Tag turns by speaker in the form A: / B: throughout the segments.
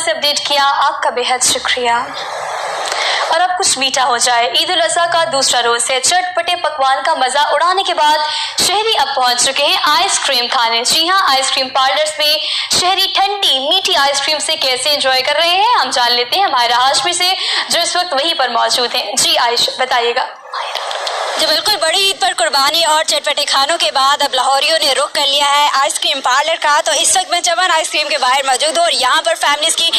A: हवाले से अपडेट किया, आपका बेहद शुक्रिया। और अब कुछ मीठा हो जाए। ईद उल अज़हा का दूसरा रोज है। चटपटे पकवान का मजा उड़ाने के बाद शहरी अब पहुंच चुके हैं आइसक्रीम खाने। जी हां, आइसक्रीम पार्लर्स में शहरी ठंडी मीठी आइसक्रीम से कैसे एंजॉय कर रहे हैं, हम जान लेते हैं हमारे हाशमी से, जो इस वक्त वहीं पर मौजूद हैं। जी आयश, बताइएगा।
B: जी बिल्कुल, बड़ी ईद पर कुर्बानी और चटपटे खानों के बाद अब लाहौरियों ने रुख कर लिया है आइसक्रीम पार्लर का। तो इस वक्त मैं चमन आइसक्रीम के बाहर मौजूद हूँ और यहाँ पर फैमिलीज की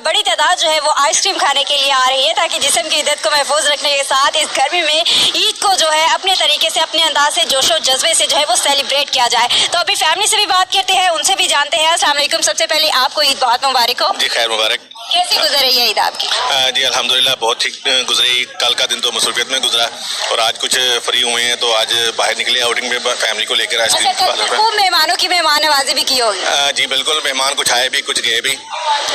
B: बड़ी तादाद जो है वो आइसक्रीम खाने के लिए आ रही है, ताकि जिस्म की इज्जत को महफूज रखने के साथ इस गर्मी में ईद को जो है अपने तरीके से, अपने अंदाज से, जोशो जज्बे से जो है वो सेलिब्रेट किया जाए। तो अभी फैमिली से भी बात करते हैं, उनसे भी जानते हैं। अस्सलाम वालेकुम। सबसे पहले आपको ईद बहुत मुबारक हो।
C: जी खैर मुबारक।
B: कैसी गुजर रही है ईद आपकी?
C: जी अल्हम्दुलिल्लाह बहुत ठीक गुजरी। कल का दिन तो मसरूफियत में गुजरा और आज कुछ फ्री हुए हैं, तो आज बाहर निकले आउटिंग में फैमिली को लेकर आइसक्रीम पार्लर पे।
B: खूब मेहमानों की मेहमान नवाजी भी की होगी।
C: जी बिल्कुल, मेहमान कुछ आए भी, कुछ गए भी,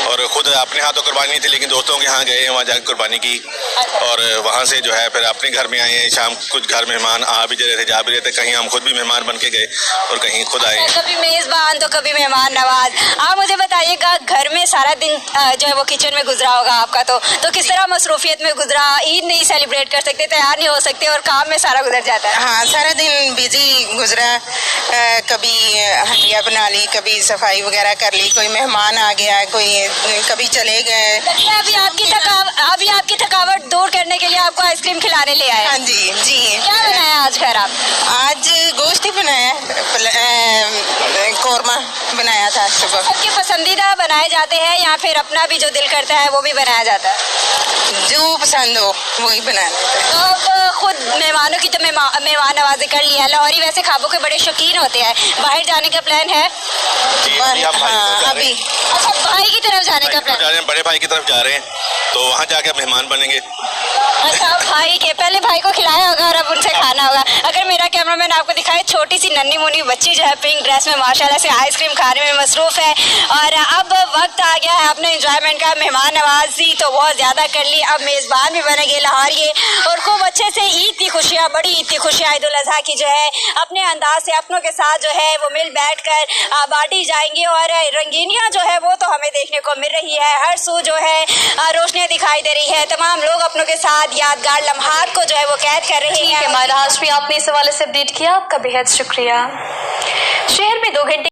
C: और खुद अपने हाथों कुर्बानी नहीं थी, लेकिन दोस्तों के यहाँ गए, वहाँ जाकर कुर्बानी की और वहाँ से जो है फिर अपने घर में आए हैं। शाम कुछ घर मेहमान आ भी रहे थे, जा भी रहे थे, कहीं हम खुद भी मेहमान बन के गए और कहीं खुद आए।
B: कभी मेजबान तो कभी मेहमान नवाज। आप मुझे बताइएगा, घर में सारा दिन जो है वो किचन में गुजरा होगा आपका, तो किस तरह मसरूफियत में गुजरा? ईद नहीं सेलिब्रेट कर सकते, तैयार नहीं हो सकते और काम में सारा गुजर जाता है।
D: हाँ, सारा दिन बिजी गुजरा। कभी हंडिया बना ली, कभी सफाई वगैरह कर ली, कोई मेहमान आ गया, कोई कभी चले गए।
B: अभी आपकी थकावट दूर करने के लिए आपको आइसक्रीम खिलाने ले आए।
D: हाँ जी जी।
B: क्या बनाया आज घर आप?
D: आज गोश्त ही बनाया, कौरमा बनाया था सुबह।
B: सबके पसंदीदा बनाए जाते हैं या फिर अपना भी जो दिल करता है वो भी बनाया जाता है?
D: जो पसंद हो वही बनाना है।
B: तो आप खुद मेहमानों की तो मेहमान नवाजी कर लिया। लाहौरी वैसे खाबों के बड़े शौकीन होते हैं, बाहर जाने का प्लान है?
D: हाँ, अभी।
B: अच्छा, भाई की तरफ जाने का प्लान?
C: बड़े भाई की तरफ जा रहे हैं, तो वहाँ जाके मेहमान बनेंगे।
B: अच्छा, भाई के पहले भाई को खिलाया होगा और अब उनसे खाना होगा। अगर मेरा कैमरामैन आपको दिखाए, छोटी सी नन्ही मुन्नी बच्ची जो है पिंक ड्रेस में माशाल्लाह से आइसक्रीम खाने में मसरूफ है। और अब वक्त आ गया है अपने एंजॉयमेंट का। मेहमान नवाजी तो बहुत ज्यादा कर ली, अब मेजबान भी बनेंगे लाहौरिये और खूब अच्छे से ईद की खुशियाँ, बड़ी ईद की खुशियाँ ईद उल अज़हा की जो है अपने अंदाज से अपनों के साथ जो है वो मिल बैठ कर बांटी जाएंगी। और रंगीनियाँ जो है वो तो हमें देखने को मिल रही है, हर सू जो है रोशनियाँ दिखाई दे रही है। तमाम लोग अपनों के साथ यादगार लम्हात को जो है वो कैद कर रहे हैं।
A: हमारा हाशमी, आपने इस हवाले से अपडेट किया, आपका बेहद शुक्रिया। शहर में 2 घंटे